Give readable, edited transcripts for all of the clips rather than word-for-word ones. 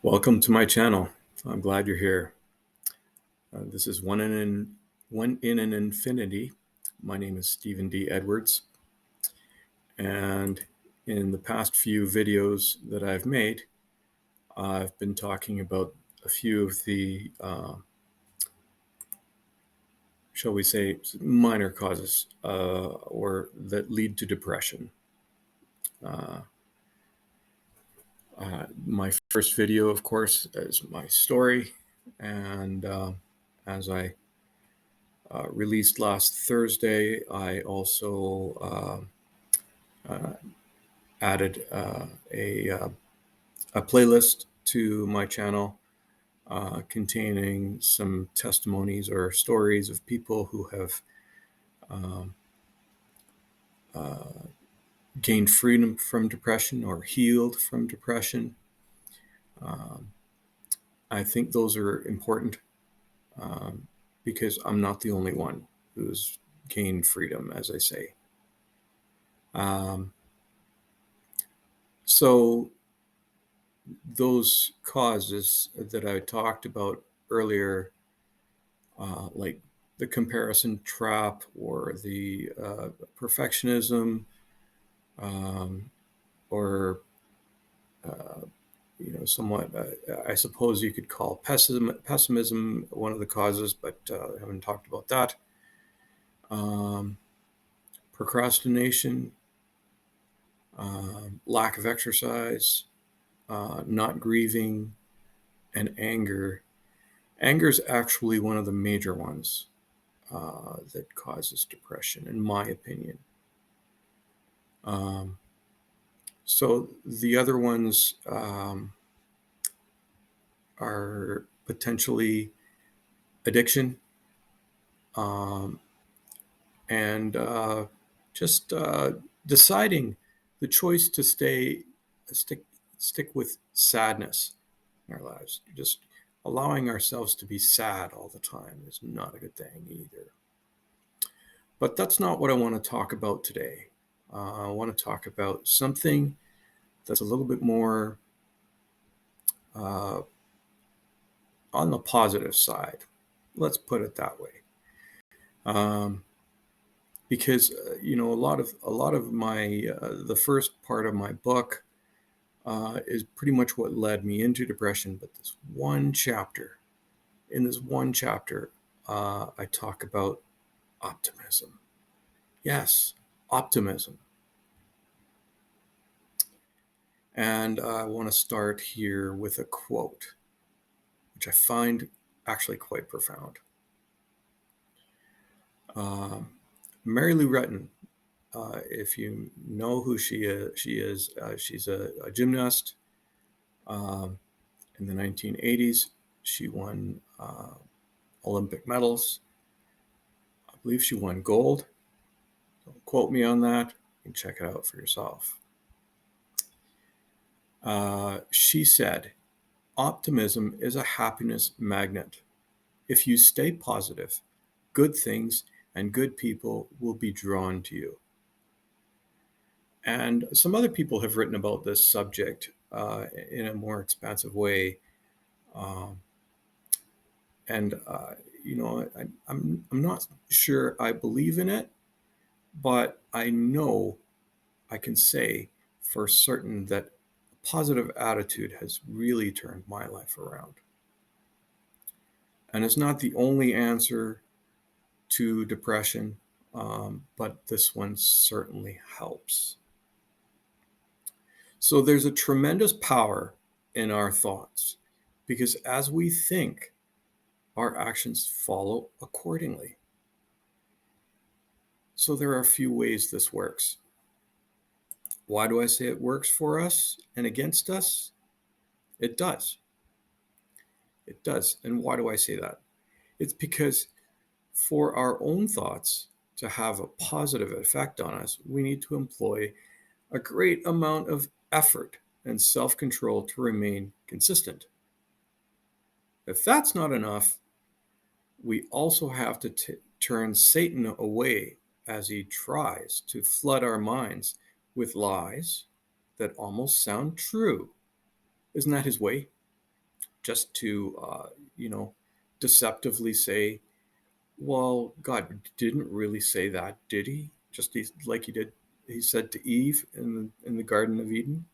Welcome to my channel. I'm glad you're here. This is One in an Infinity. My name is Stephen D. Edwards, and in the past few videos that I've made, I've been talking about a few of the, shall we say, minor causes or that lead to depression. My first video, of course, is my story, and as I released last Thursday, I also added a playlist to my channel containing some testimonies or stories of people who have um, gained freedom from depression or healed from depression. Um, I think those are important because I'm not the only one who's gained freedom, as I say. So those causes that I talked about earlier, like the comparison trap or the perfectionism, or somewhat, I suppose you could call pessimism one of the causes, but I haven't talked about that. Procrastination, lack of exercise, not grieving, and anger. Anger is actually one of the major ones that causes depression, in my opinion. So the other ones are potentially addiction, and just deciding the choice to stick with sadness in our lives. Just allowing ourselves to be sad all the time is not a good thing either. But that's not what I want to talk about today. I want to talk about something that's a little bit more on the positive side. Let's put it that way. Because a lot of my the first part of my book is pretty much what led me into depression. But in this one chapter, I talk about optimism. Yes, optimism. And I want to start here with a quote, which I find actually quite profound. Mary Lou Retton, if you know who she's a gymnast. In the 1980s, she won Olympic medals. I believe she won gold. Don't quote me on that. You can check it out for yourself. She said, "Optimism is a happiness magnet. If you stay positive, good things and good people will be drawn to you." And some other people have written about this subject in a more expansive way. And I'm not sure I believe in it, but I know I can say for certain that a positive attitude has really turned my life around. And it's not the only answer to depression, but this one certainly helps. So there's a tremendous power in our thoughts, because as we think, our actions follow accordingly. So there are a few ways this works. Why do I say it works for us and against us? It does. It does. And why do I say that? It's because for our own thoughts to have a positive effect on us, we need to employ a great amount of effort and self-control to remain consistent. If that's not enough, we also have to turn Satan away as he tries to flood our minds with lies that almost sound true. Isn't that his way? just to, deceptively say, well, God didn't really say that, did he? Like he did, he said to Eve in the Garden of Eden.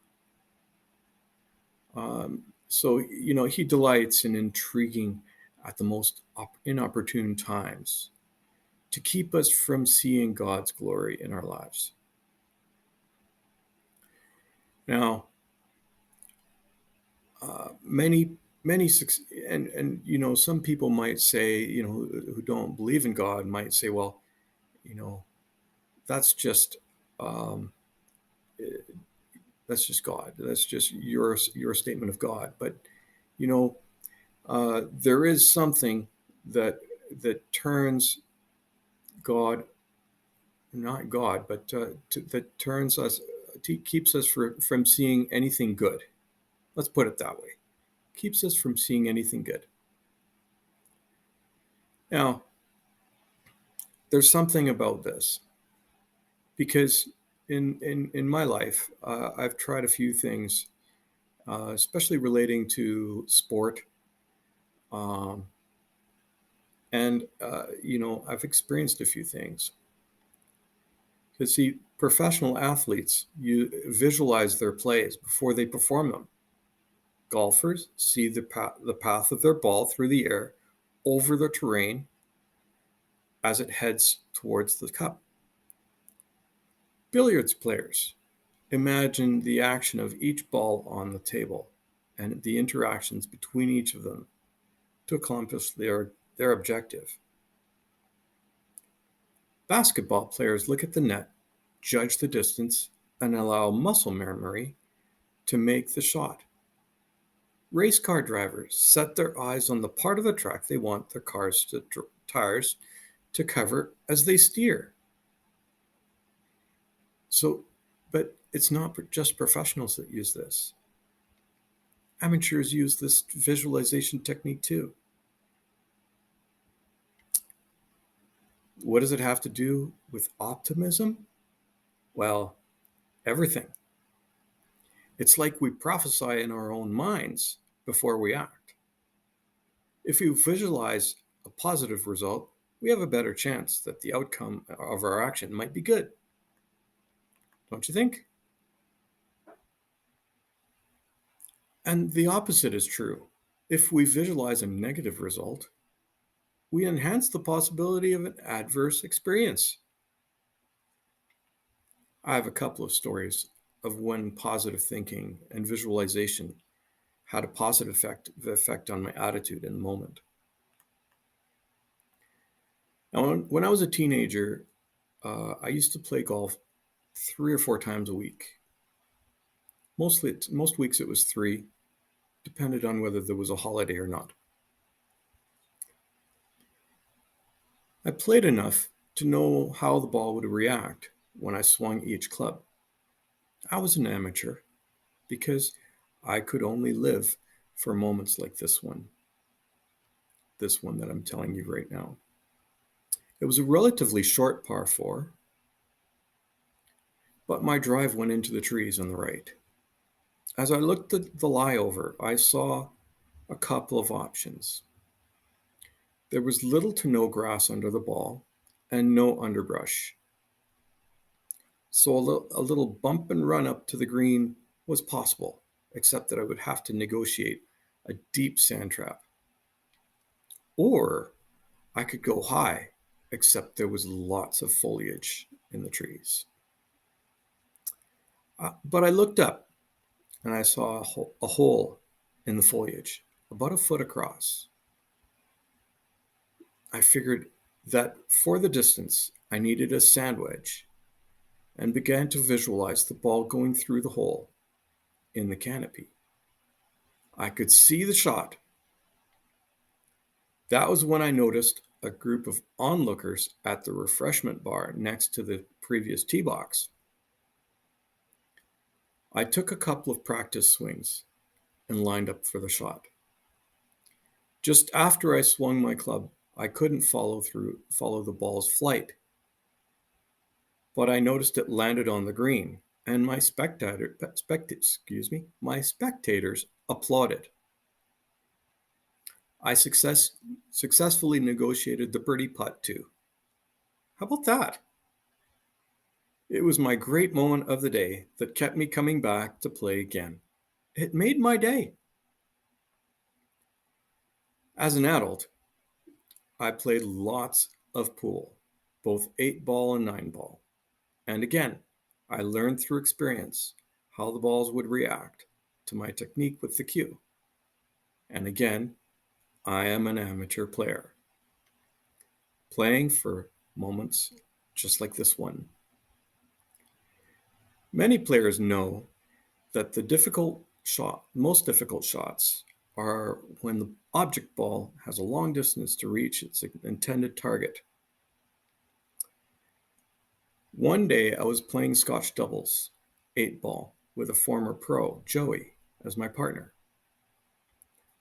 So, he delights in intriguing at the most inopportune times to keep us from seeing God's glory in our lives. Now, many and some people might say, who don't believe in God might say, well, you know that's just um, that's just God. That's just your statement of God. But you know, there is something that turns God, not God, but that turns us, keeps us from seeing anything good. Let's put it that way. Keeps us from seeing anything good. Now, there's something about this because in my life, I've tried a few things, especially relating to sport. Um, and, I've experienced a few things. Because, see, professional athletes, you visualize their plays before they perform them. Golfers see the path of their ball through the air over the terrain as it heads towards the cup. Billiards players imagine the action of each ball on the table and the interactions between each of them to accomplish their objective. Basketball players look at the net, judge the distance, and allow muscle memory to make the shot. Race car drivers set their eyes on the part of the track they want their tires to cover as they steer. So, but it's not just professionals that use this. Amateurs use this visualization technique too. What does it have to do with optimism? Well, everything. It's like we prophesy in our own minds before we act. If we visualize a positive result, we have a better chance that the outcome of our action might be good. Don't you think? And the opposite is true. If we visualize a negative result, we enhance the possibility of an adverse experience. I have a couple of stories of when positive thinking and visualization had a positive effect on my attitude in the moment. Now, when I was a teenager, I used to play golf 3 or 4 times a week. Most weeks it was three, depended on whether there was a holiday or not. I played enough to know how the ball would react when I swung each club. I was an amateur because I could only live for moments like this one that I'm telling you right now. It was a relatively short par four, but my drive went into the trees on the right. As I looked at the lie over, I saw a couple of options. There was little to no grass under the ball and no underbrush. So a little bump and run up to the green was possible, except that I would have to negotiate a deep sand trap. Or I could go high, except there was lots of foliage in the trees. But I looked up and I saw a hole in the foliage, about a foot across. I figured that for the distance, I needed a sand wedge and began to visualize the ball going through the hole in the canopy. I could see the shot. That was when I noticed a group of onlookers at the refreshment bar next to the previous tee box. I took a couple of practice swings and lined up for the shot. Just after I swung my club, I couldn't follow the ball's flight, but I noticed it landed on the green, and my spectators applauded. I successfully negotiated the birdie putt too. How about that? It was my great moment of the day that kept me coming back to play again. It made my day. As an adult, I played lots of pool, both 8-ball and 9-ball. And again, I learned through experience how the balls would react to my technique with the cue. And again, I am an amateur player, playing for moments just like this one. Many players know that the most difficult shots are when the object ball has a long distance to reach its intended target. One day I was playing Scotch doubles, 8-ball, with a former pro, Joey, as my partner.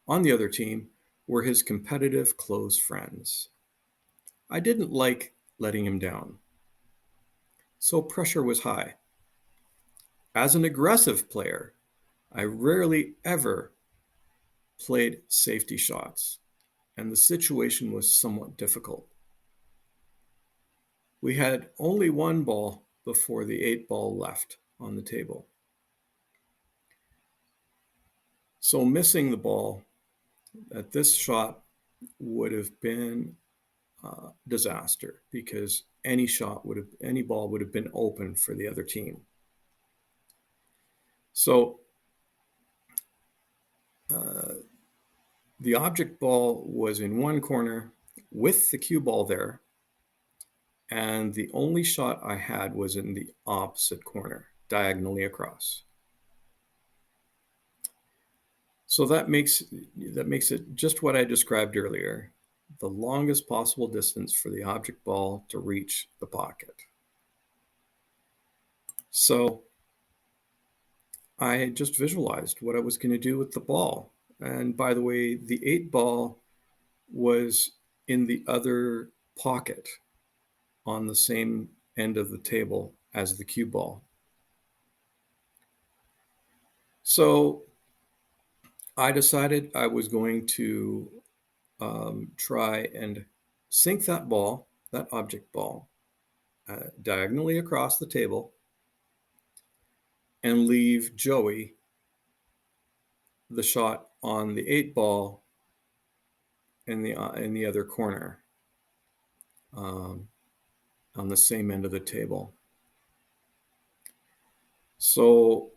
On the other team were his competitive close friends. I didn't like letting him down, so pressure was high. As an aggressive player, I rarely ever played safety shots, and the situation was somewhat difficult. We had only one ball before the 8-ball left on the table. So missing the ball at this shot would have been disaster because any ball would have been open for the other team. So the object ball was in one corner with the cue ball there, and the only shot I had was in the opposite corner, diagonally across. So that makes it just what I described earlier, the longest possible distance for the object ball to reach the pocket. So I just visualized what I was going to do with the ball. And by the way, the 8-ball was in the other pocket on the same end of the table as the cue ball. So I decided I was going to try and sink that ball, that object ball, diagonally across the table and leave Joey the shot on the 8-ball in the other corner, on the same end of the table. So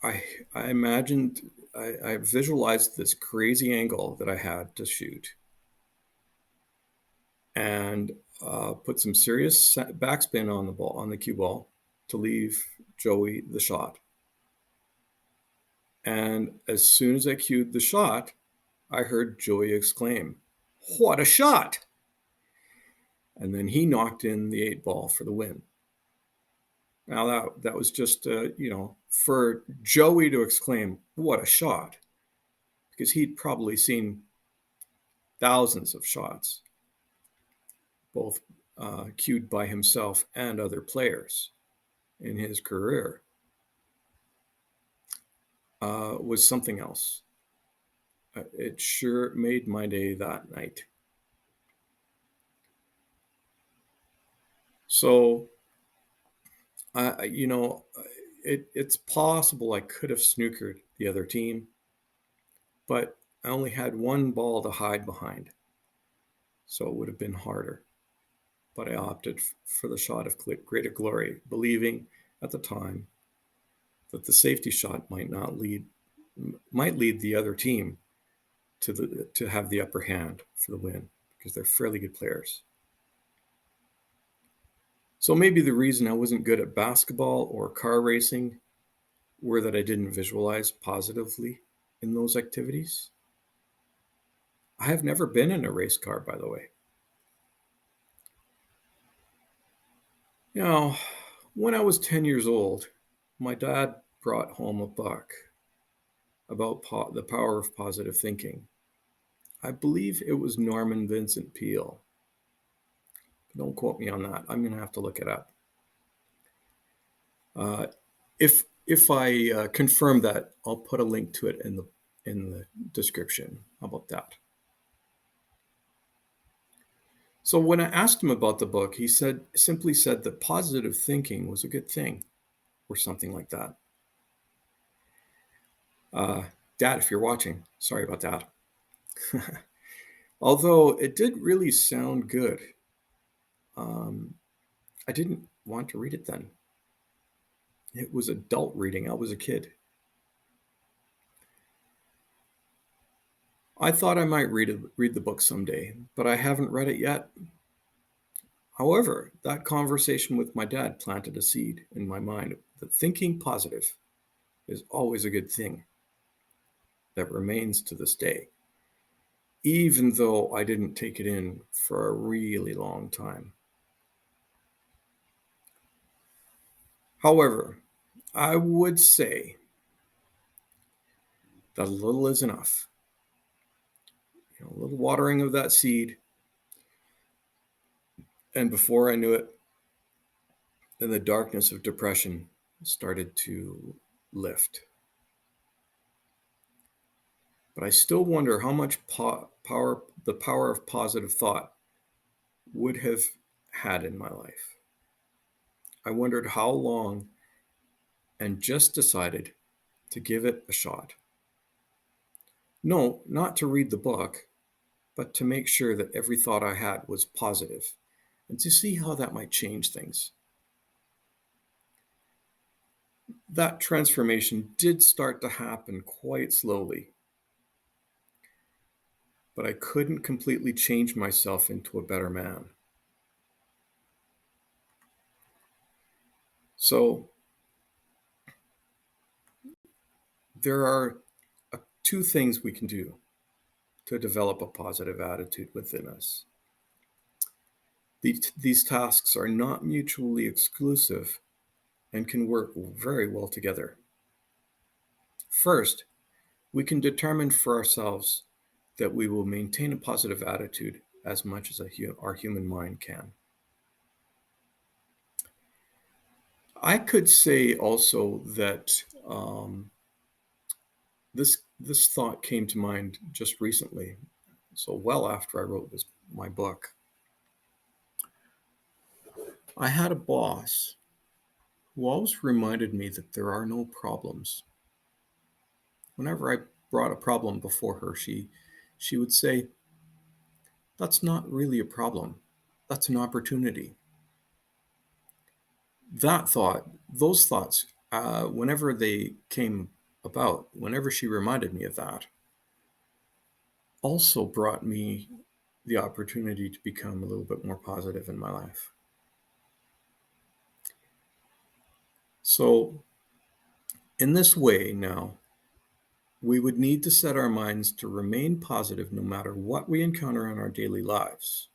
I imagined, I visualized this crazy angle that I had to shoot, and put some serious backspin on the ball, on the cue ball, to leave Joey the shot. And as soon as I cued the shot, I heard Joey exclaim, "What a shot!" And then he knocked in the 8-ball for the win. Now that was just, for Joey to exclaim, "What a shot," because he'd probably seen thousands of shots, both cued by himself and other players in his career, was something else. It sure made my day that night. So, it's possible I could have snookered the other team, but I only had one ball to hide behind, so it would have been harder. But I opted for the shot of greater glory, believing at the time that the safety shot might lead the other team to have the upper hand for the win, because they're fairly good players. So maybe the reason I wasn't good at basketball or car racing were that I didn't visualize positively in those activities. I have never been in a race car, by the way. When I was 10 years old, my dad brought home a book about the power of positive thinking. I believe it was Norman Vincent Peale. Don't quote me on that. I'm going to have to look it up. If I confirm that, I'll put a link to it in the description. How about that? So when I asked him about the book, he simply said that positive thinking was a good thing, or something like that. Uh, Dad, if you're watching, sorry about that. Although it did really sound good, um, I didn't want to read it then. It was adult reading. I was a kid. I thought I might read the book someday, but I haven't read it yet. However, that conversation with my dad planted a seed in my mind that thinking positive is always a good thing that remains to this day, even though I didn't take it in for a really long time. However, I would say that a little is enough. A little watering of that seed, and before I knew it, then the darkness of depression started to lift. But I still wonder how much power the power of positive thought would have had in my life. I wondered how long, and just decided to give it a shot. No, not to read the book, but to make sure that every thought I had was positive and to see how that might change things. That transformation did start to happen quite slowly, but I couldn't completely change myself into a better man. So there are two things we can do to develop a positive attitude within us. These tasks are not mutually exclusive and can work very well together. First, we can determine for ourselves that we will maintain a positive attitude as much as our human mind can. I could say also that this thought came to mind just recently, so well after I wrote my book. I had a boss who always reminded me that there are no problems. Whenever I brought a problem before her, she would say, "That's not really a problem. That's an opportunity." Those thoughts, whenever they came about, whenever she reminded me of that, also brought me the opportunity to become a little bit more positive in my life. So, in this way, now, we would need to set our minds to remain positive no matter what we encounter in our daily lives.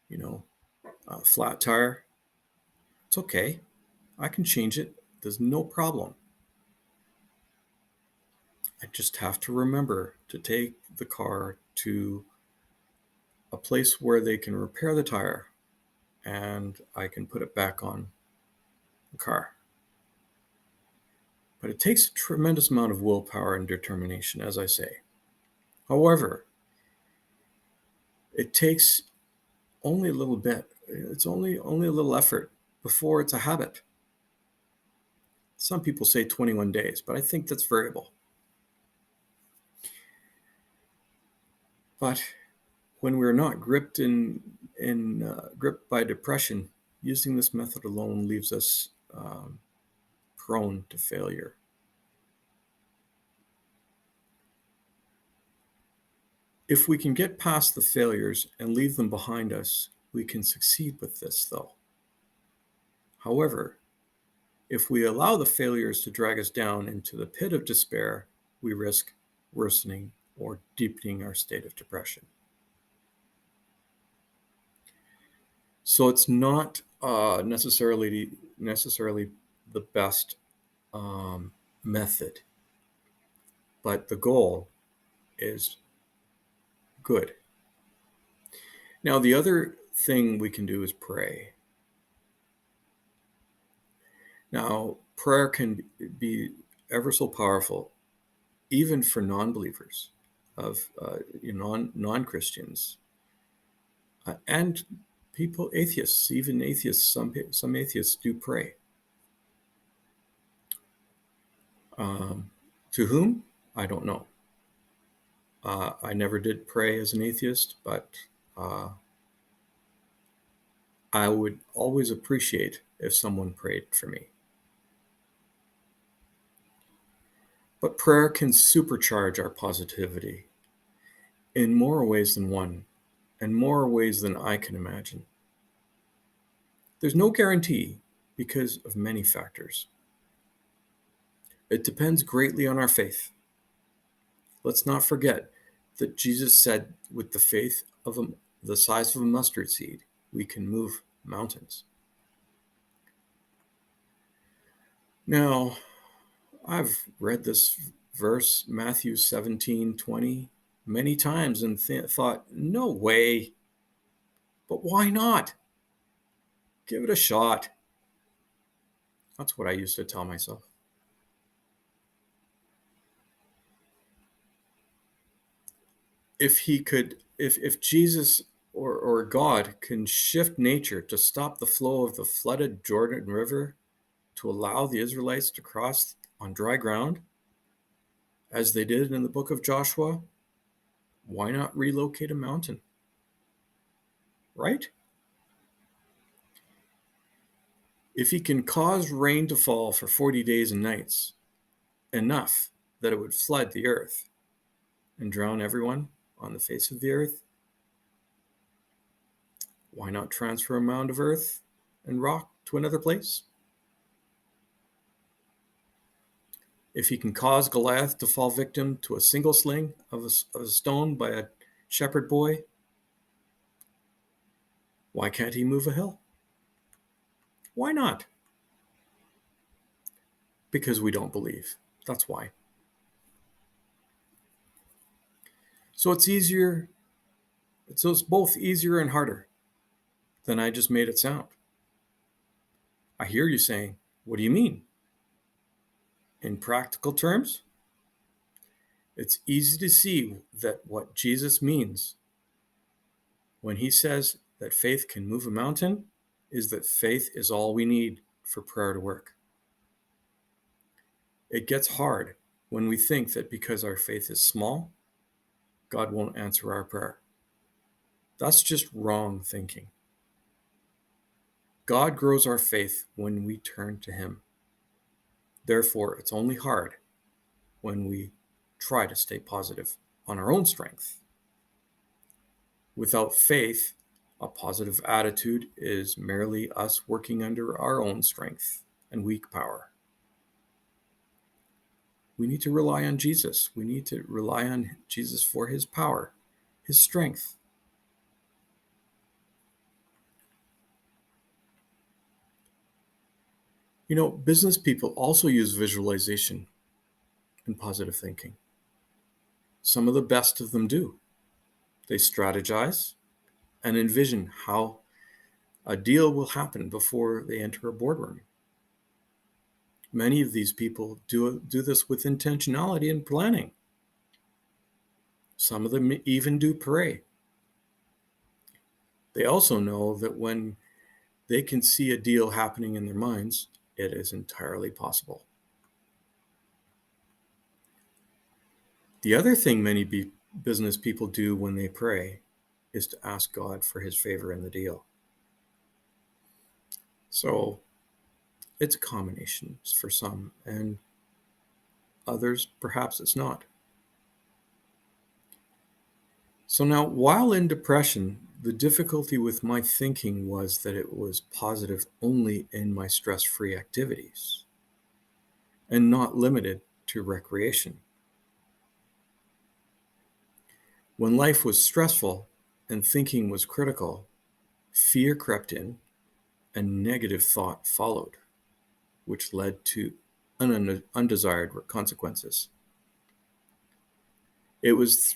You know, a flat tire, it's okay. I can change it. There's no problem. I just have to remember to take the car to a place where they can repair the tire and I can put it back on the car. But it takes a tremendous amount of willpower and determination, as I say. However, it takes only a little bit. It's only a little effort before it's a habit. Some people say 21 days, but I think that's variable. But when we're not gripped by depression, using this method alone leaves us prone to failure. If we can get past the failures and leave them behind us, we can succeed with this, though. However, if we allow the failures to drag us down into the pit of despair, we risk worsening or deepening our state of depression. So it's not necessarily the best method, but the goal is good. Now, the other thing we can do is pray. Now, prayer can be ever so powerful, even for non-believers, of non-Christians. And people, atheists, even atheists, some atheists do pray. To whom? I don't know. I never did pray as an atheist, but I would always appreciate if someone prayed for me. But prayer can supercharge our positivity in more ways than one, and more ways than I can imagine. There's no guarantee because of many factors. It depends greatly on our faith. Let's not forget that Jesus said, with the faith of the size of a mustard seed, we can move mountains. Now, I've read this verse, Matthew 17:20, many times and thought, no way. But why not? Give it a shot. That's what I used to tell myself. If Jesus or God can shift nature to stop the flow of the flooded Jordan River to allow the Israelites to cross on dry ground, as they did in the book of Joshua, why not relocate a mountain? Right? If he can cause rain to fall for 40 days and nights, enough that it would flood the earth and drown everyone on the face of the earth, why not transfer a mound of earth and rock to another place? If he can cause Goliath to fall victim to a single sling of a stone by a shepherd boy, why can't he move a hill? Why not? Because we don't believe. That's why. So it's both easier and harder than I just made it sound. I hear you saying, what do you mean? In practical terms, it's easy to see that what Jesus means when he says that faith can move a mountain is that faith is all we need for prayer to work. It gets hard when we think that because our faith is small, God won't answer our prayer. That's just wrong thinking. God grows our faith when we turn to him. Therefore, it's only hard when we try to stay positive on our own strength. Without faith, a positive attitude is merely us working under our own strength and weak power. We need to rely on Jesus. We need to rely on Jesus for his power, his strength. You know, business people also use visualization and positive thinking. Some of the best of them do. They strategize and envision how a deal will happen before they enter a boardroom. Many of these people do this with intentionality and planning. Some of them even do pray. They also know that when they can see a deal happening in their minds, it is entirely possible. The other thing many business people do when they pray is to ask God for his favor in the deal. So it's a combination for some, and others, perhaps it's not. So now, while in depression, the difficulty with my thinking was that it was positive only in my stress-free activities and not limited to recreation. When life was stressful and thinking was critical, fear crept in and negative thought followed, which led to undesired consequences. It was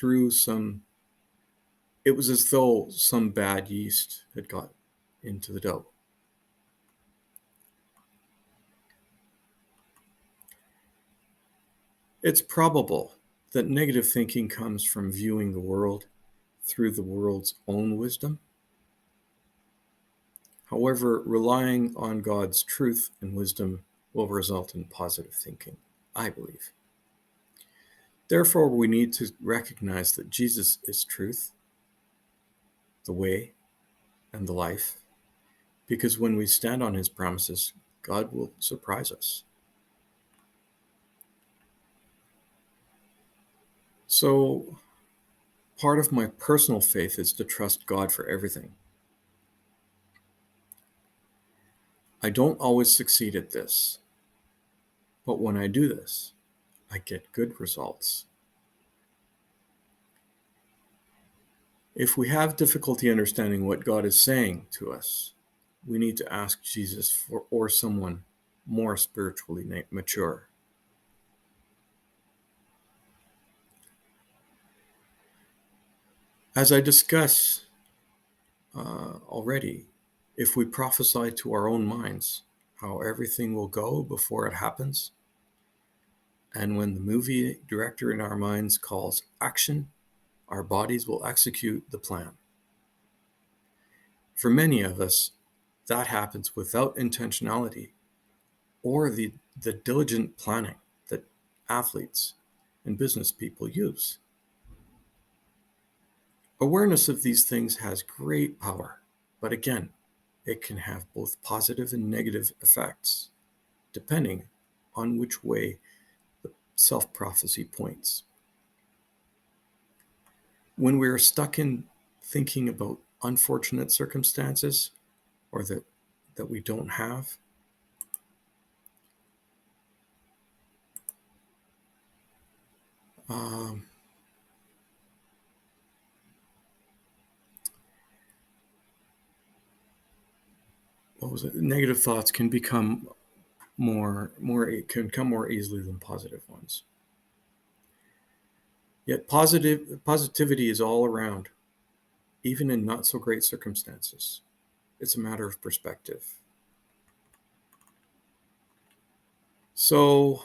as though some bad yeast had got into the dough. It's probable that negative thinking comes from viewing the world through the world's own wisdom However, relying on God's truth and wisdom will result in positive thinking, I believe. Therefore, we need to recognize that Jesus is truth, the way, and the life, because when we stand on his promises, God will surprise us. So, part of my personal faith is to trust God for everything. I don't always succeed at this, but when I do this, I get good results. If we have difficulty understanding what God is saying to us, we need to ask Jesus or someone more spiritually mature. As I discuss already, if we prophesy to our own minds how everything will go before it happens, and when the movie director in our minds calls action, our bodies will execute the plan. For many of us, that happens without intentionality or the diligent planning that athletes and business people use. Awareness of these things has great power, but again, it can have both positive and negative effects, depending on which way the self-prophecy points. When we are stuck in thinking about unfortunate circumstances or that we don't have, negative thoughts can become can come more easily than positive ones. Yet positivity is all around, even in not so great circumstances. It's a matter of perspective. So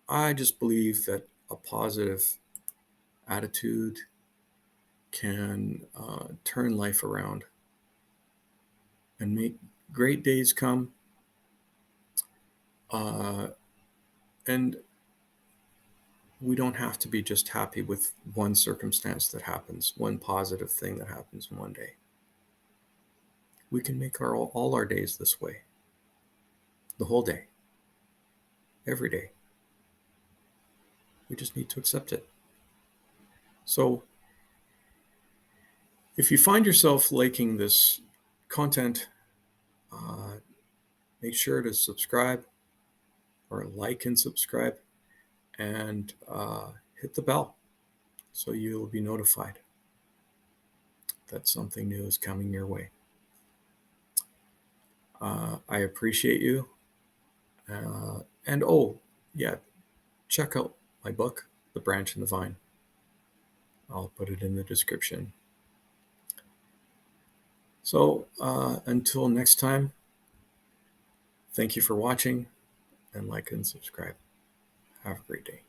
I just believe that a positive attitude can turn life around and make great days come. And we don't have to be just happy with one circumstance that happens, one positive thing that happens in one day. We can make all our days this way, the whole day, every day. We just need to accept it. So if you find yourself liking this content, make sure to subscribe or like and subscribe, and hit the bell so you'll be notified that something new is coming your way. I appreciate you. And check out my book, The Branch and the Vine. I'll put it in the description. So until next time, thank you for watching, and like and subscribe. Have a great day.